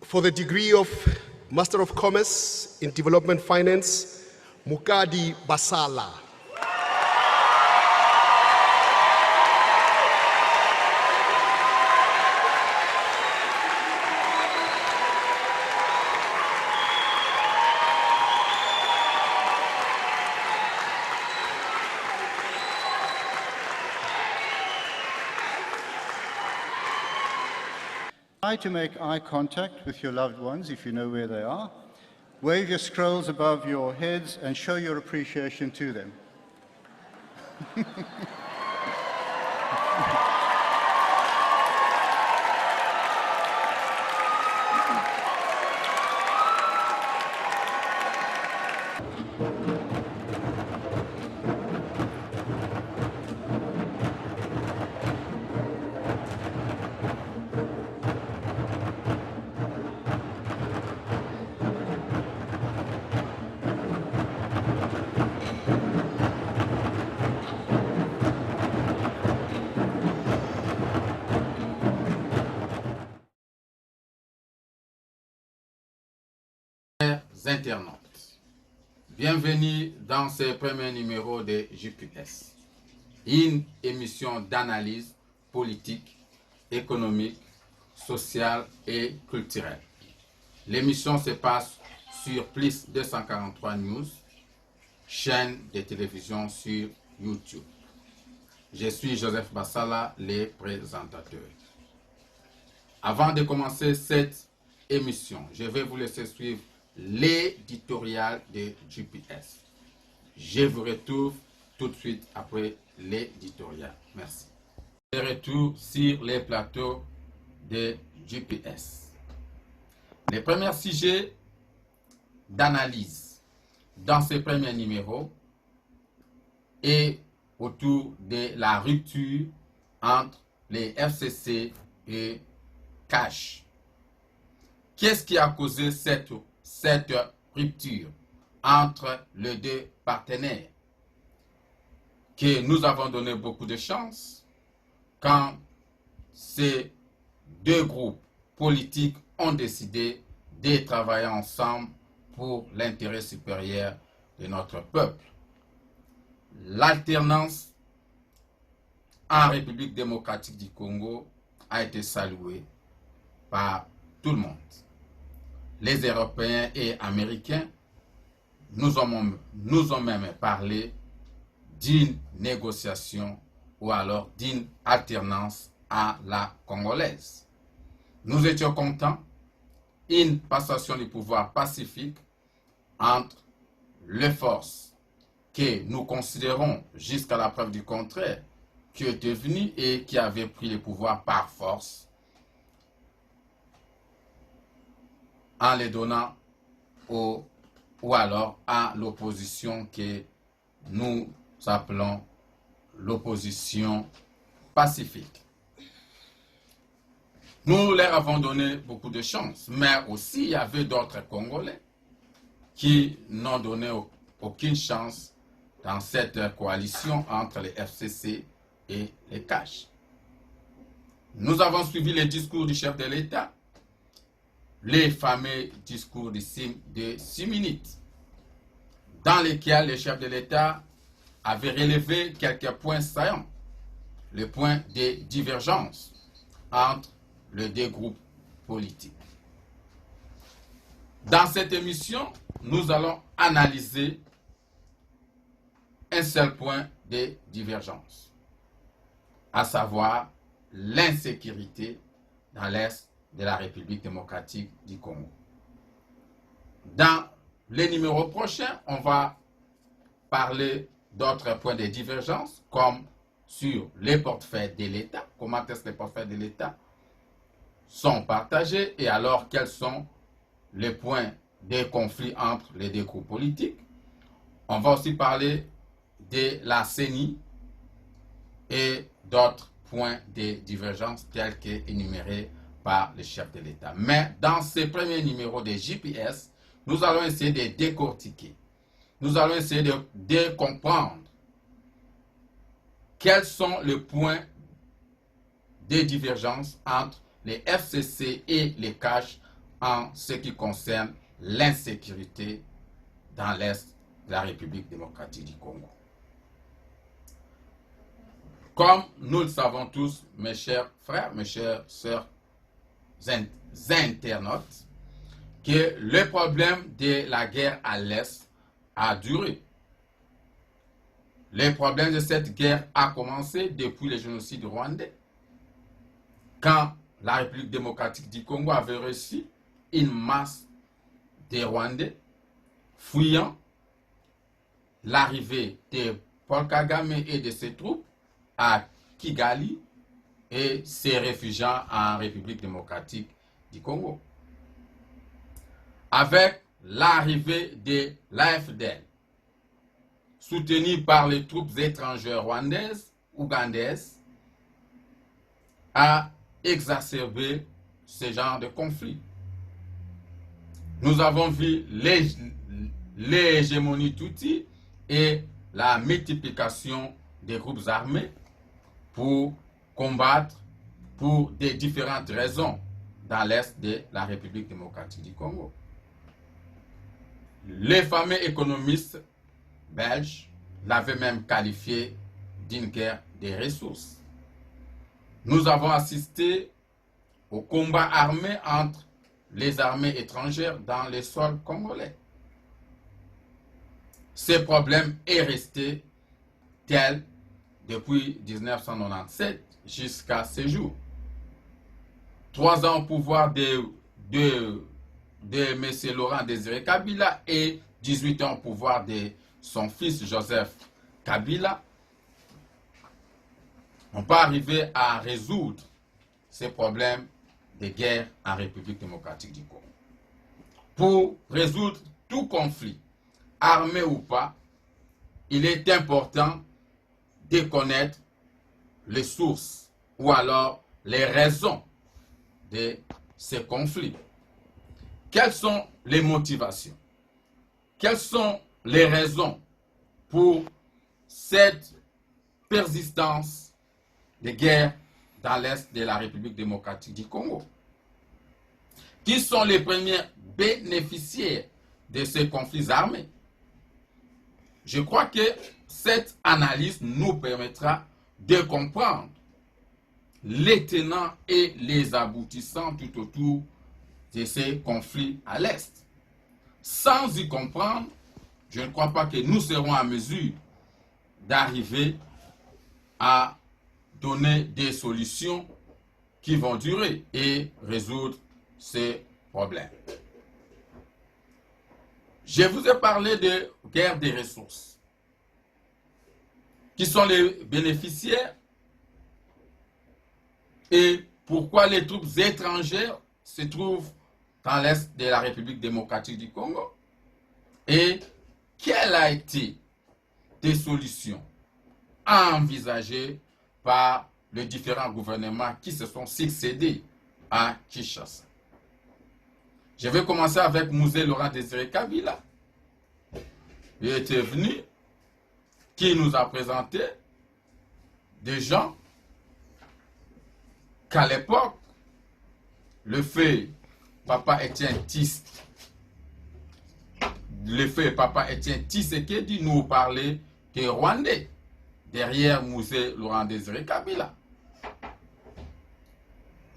For the degree of Master of Commerce in Development Finance, Mukadi Basala. Try to make eye contact with your loved ones if you know where they are. Wave your scrolls above your heads and show your appreciation to them. Internautes, bienvenue dans ce premier numéro de JPS, une émission d'analyse politique, économique, sociale et culturelle. L'émission se passe sur Plus 243 News, chaîne de télévision sur YouTube. Je suis Joseph Bassala, le présentateur. Avant de commencer cette émission, je vais vous laisser suivre l'éditorial de GPS. Je vous retrouve tout de suite après l'éditorial. Merci. De retour sur les plateaux de GPS. Le premier sujet d'analyse dans ce premier numéro est autour de la rupture entre les FCC et Cash. Qu'est-ce qui a causé cette rupture entre les deux partenaires que nous avons donné beaucoup de chance quand ces deux groupes politiques ont décidé de travailler ensemble pour l'intérêt supérieur de notre peuple. L'alternance en République démocratique du Congo a été saluée par tout le monde. Les Européens et Américains nous ont même parlé d'une négociation ou alors d'une alternance à la congolaise. Nous étions contents, une passation du pouvoir pacifique entre les forces que nous considérons jusqu'à la preuve du contraire qui étaient venues et qui avaient pris le pouvoir par force, en les donnant ou alors à l'opposition que nous appelons l'opposition pacifique. Nous leur avons donné beaucoup de chance, mais aussi il y avait d'autres Congolais qui n'ont donné aucune chance dans cette coalition entre les FCC et les Cash. Nous avons suivi les discours du chef de l'État, les fameux discours de 6 minutes, dans lesquels le chef de l'État avait relevé quelques points saillants, les points de divergence entre les deux groupes politiques. Dans cette émission, nous allons analyser un seul point de divergence, à savoir l'insécurité dans l'Est de la République démocratique du Congo. Dans les numéros prochains, on va parler d'autres points de divergence, comme sur les portefeuilles de l'État, comment est-ce que les portefeuilles de l'État sont partagés et alors quels sont les points de conflit entre les deux groupes politiques. On va aussi parler de la CENI et d'autres points de divergence tels qu'énumérés par le chef de l'État. Mais dans ce premier numéro de JPS, nous allons essayer de décortiquer. Nous allons essayer de comprendre quels sont les points de divergence entre les FCC et les CACH en ce qui concerne l'insécurité dans l'Est de la République démocratique du Congo. Comme nous le savons tous, mes chers frères, mes chères sœurs internautes, que le problème de la guerre à l'Est a duré. Le problème de cette guerre a commencé depuis le génocide rwandais, quand la République démocratique du Congo avait reçu une masse de Rwandais fuyant l'arrivée de Paul Kagame et de ses troupes à Kigali et se réfugiant en République démocratique du Congo. Avec l'arrivée de l'AFDL, soutenue par les troupes étrangères rwandaises, ougandaises, a exacerbé ce genre de conflit. Nous avons vu l'hégémonie Tutsi et la multiplication des groupes armés pour combattre pour des différentes raisons dans l'Est de la République démocratique du Congo. Les fameux économistes belges l'avaient même qualifié d'une guerre des ressources. Nous avons assisté au combat armé entre les armées étrangères dans les sols congolais. Ce problème est resté tel depuis 1997 jusqu'à ce jour. 3 ans au pouvoir de M. Laurent Désiré Kabila et 18 ans au pouvoir de son fils Joseph Kabila n'ont pas arrivé à résoudre ces problèmes de guerre en République démocratique du Congo. Pour résoudre tout conflit, armé ou pas, il est important de connaître les sources ou alors les raisons de ces conflits. Quelles sont les motivations? Quelles sont les raisons pour cette persistance de guerre dans l'Est de la République démocratique du Congo? Qui sont les premiers bénéficiaires de ces conflits armés? Je crois que cette analyse nous permettra de comprendre les tenants et les aboutissants tout autour de ces conflits à l'Est. Sans y comprendre, je ne crois pas que nous serons en mesure d'arriver à donner des solutions qui vont durer et résoudre ces problèmes. Je vous ai parlé de guerre des ressources. Qui sont les bénéficiaires et pourquoi les troupes étrangères se trouvent dans l'Est de la République démocratique du Congo et quelles a été des solutions envisagées par les différents gouvernements qui se sont succédés à Kinshasa. Je vais commencer avec Musée Laurent Désiré Kabila. Il était venu, qui nous a présenté des gens qu'à l'époque, le feu Papa Étienne Tshisekedi nous parlait que Rwandais derrière Musée Laurent Désiré Kabila.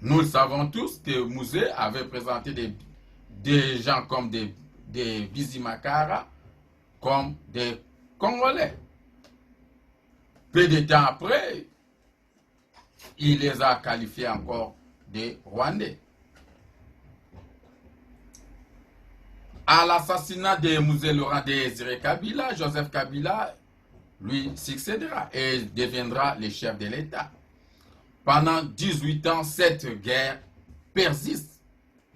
Nous le savons tous que Musée avait présenté des gens comme des Bizimakara, comme des Congolais. Peu de temps après, il les a qualifiés encore de Rwandais. À l'assassinat de Musée Laurent Désiré Kabila, Joseph Kabila lui succédera et deviendra le chef de l'État. Pendant 18 ans, cette guerre persiste.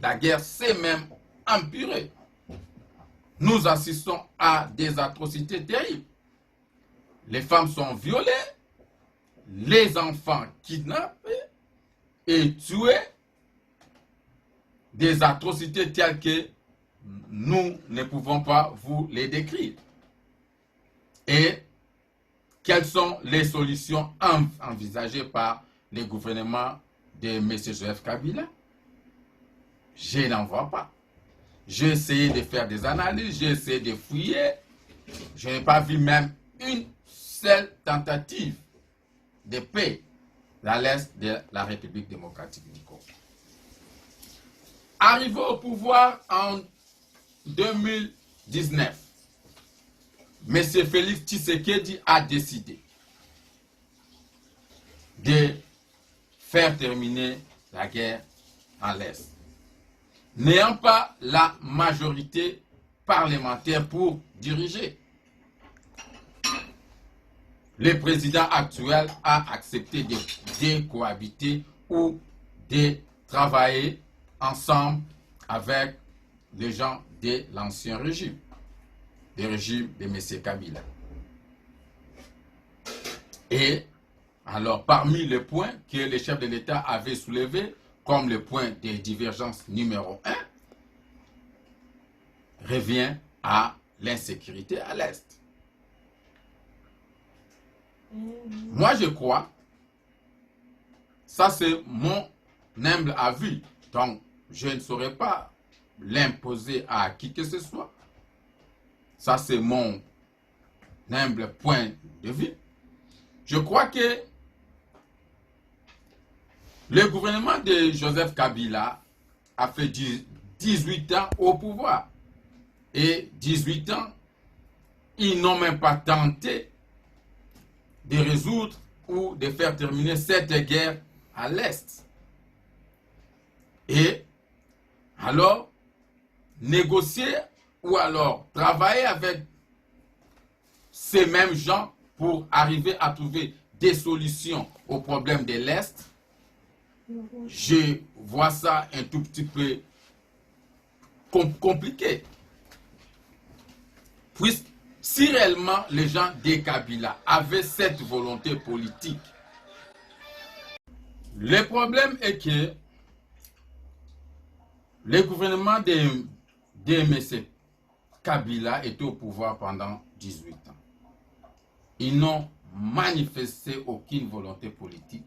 La guerre s'est même empirée. Nous assistons à des atrocités terribles. Les femmes sont violées, les enfants kidnappés et tués. Des atrocités telles que nous ne pouvons pas vous les décrire. Et quelles sont les solutions envisagées par le gouvernement de M. Joseph Kabila? Je n'en vois pas. J'ai essayé de faire des analyses, j'ai essayé de fouiller. Je n'ai pas vu même une seule tentative de paix dans l'Est de la République démocratique du Congo. Arrivé au pouvoir en 2019, M. Félix Tshisekedi a décidé de faire terminer la guerre à l'Est. N'ayant pas la majorité parlementaire pour diriger, le président actuel a accepté de cohabiter ou de travailler ensemble avec les gens de l'ancien régime, le régime de M. Kabila. Et alors, parmi les points que les chefs de l'État avaient soulevés, comme le point de divergence numéro 1, revient à l'insécurité à l'Est. Moi, je crois, ça c'est mon humble avis, donc je ne saurais pas l'imposer à qui que ce soit. Ça c'est mon humble point de vue. Je crois que le gouvernement de Joseph Kabila a fait 18 ans au pouvoir. Et 18 ans, ils n'ont même pas tenté de résoudre ou de faire terminer cette guerre à l'Est. Et alors, négocier ou alors travailler avec ces mêmes gens pour arriver à trouver des solutions aux problèmes de l'Est, je vois ça un tout petit peu compliqué. Puisque si réellement les gens de Kabila avaient cette volonté politique, le problème est que le gouvernement de M. Kabila était au pouvoir pendant 18 ans. Ils n'ont manifesté aucune volonté politique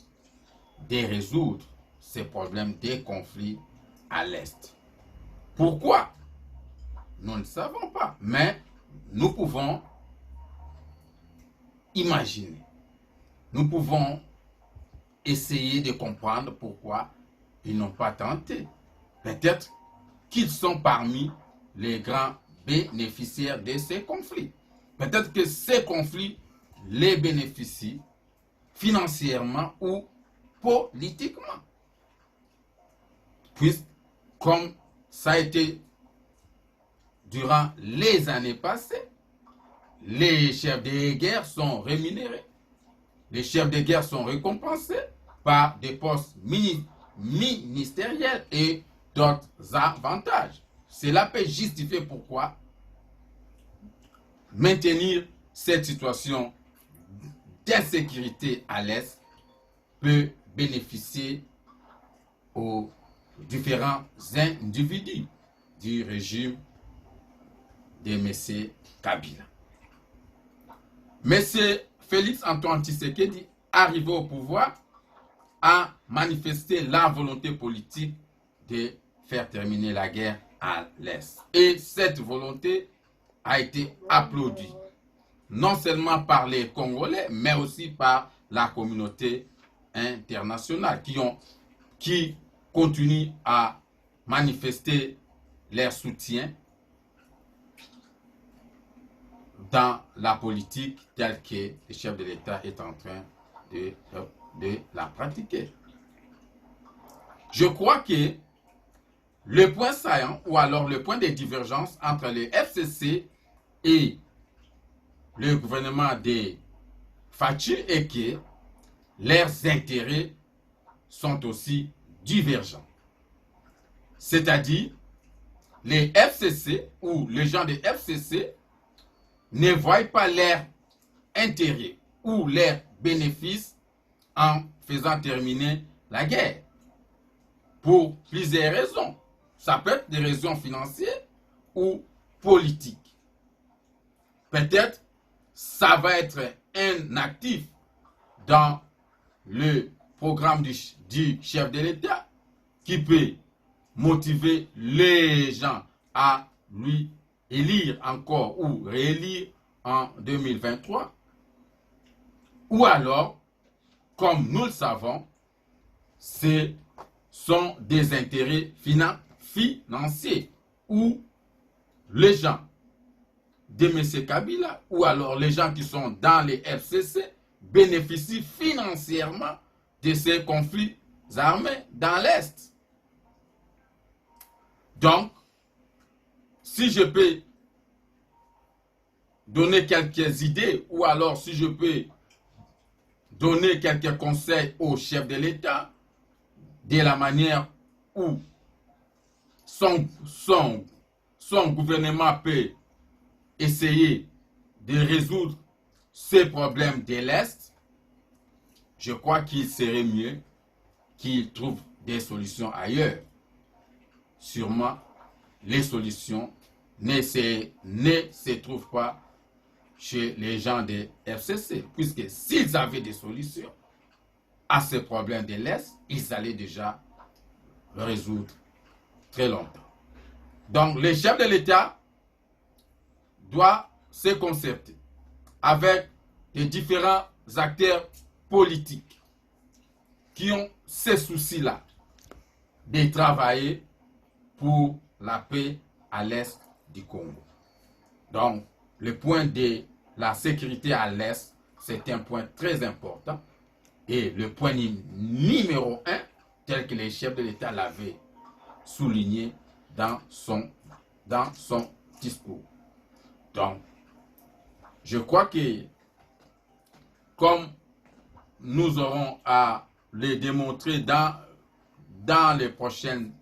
de résoudre ces problèmes des conflits à l'Est. Pourquoi? Nous ne savons pas, mais nous pouvons imaginer. Nous pouvons essayer de comprendre pourquoi ils n'ont pas tenté. Peut-être qu'ils sont parmi les grands bénéficiaires de ces conflits. Peut-être que ces conflits les bénéficient financièrement ou politiquement. Puisque, comme ça a été durant les années passées, les chefs de guerre sont rémunérés. Les chefs de guerre sont récompensés par des postes ministériels et d'autres avantages. Cela peut justifier pourquoi maintenir cette situation d'insécurité à l'Est peut bénéficier aux différents individus du régime de M. Kabila. M. Félix Antoine Tshisekedi, arrivé au pouvoir, a manifesté la volonté politique de faire terminer la guerre à l'Est. Et cette volonté a été applaudie, non seulement par les Congolais, mais aussi par la communauté internationale, qui continuent à manifester leur soutien dans la politique telle que le chef de l'État est en train de la pratiquer. Je crois que le point saillant, ou alors le point de divergence entre les FCC et le gouvernement de Fachi est que leurs intérêts sont aussi divergents. C'est-à-dire, les FCC ou les gens de FCC ne voient pas leurs intérêts ou leurs bénéfices en faisant terminer la guerre. Pour plusieurs raisons. Ça peut être des raisons financières ou politique. Peut-être ça va être un actif dans le programme du chef de l'État qui peut motiver les gens à lui élire encore ou réélire en 2023. Ou alors, comme nous le savons, ce sont des intérêts financiers où les gens de M. Kabila ou alors les gens qui sont dans les FCC bénéficient financièrement de ces conflits armés dans l'Est. Donc, si je peux donner quelques idées ou alors si je peux donner quelques conseils au chef de l'État de la manière où son gouvernement peut essayer de résoudre ces problèmes de l'Est, je crois qu'il serait mieux qu'il trouve des solutions ailleurs. Sûrement, les solutions ne se trouvent pas chez les gens des FCC, puisque s'ils avaient des solutions à ces problèmes de l'Est, ils allaient déjà le résoudre très longtemps. Donc, le chef de l'État doit se concerter avec les différents acteurs politiques qui ont ces soucis-là de travailler pour la paix à l'est du Congo. Donc, le point de la sécurité à l'est, c'est un point très important. Et le point numéro 1, tel que les chefs de l'État l'avaient souligné dans son discours. Donc, je crois que comme nous aurons à le démontrer dans les prochaines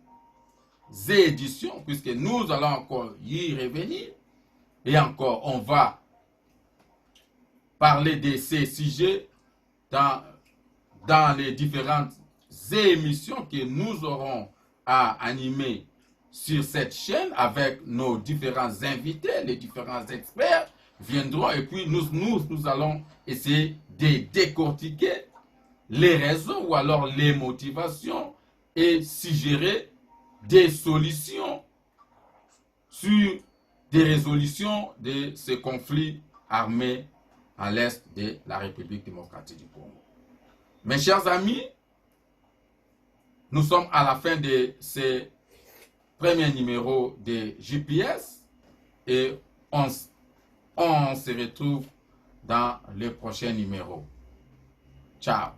éditions, puisque nous allons encore y revenir, et encore on va parler de ces sujets dans les différentes émissions que nous aurons à animer sur cette chaîne avec nos différents invités, les différents experts viendront et puis nous allons essayer de décortiquer les raisons ou alors les motivations et suggérer des solutions sur des résolutions de ce conflit armé à l'est de la République démocratique du Congo. Mes chers amis, nous sommes à la fin de ce premier numéro de JPS et on se retrouve dans le prochain numéro. Ciao.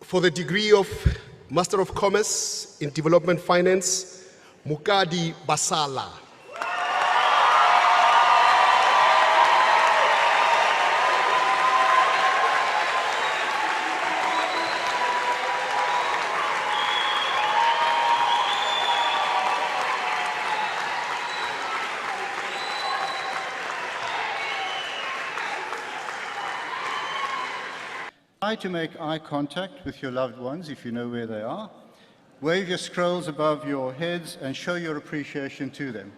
For the degree of Master of Commerce in Development Finance, Mukadi Basala. Try to make eye contact with your loved ones if you know where they are. Wave your scrolls above your heads and show your appreciation to them.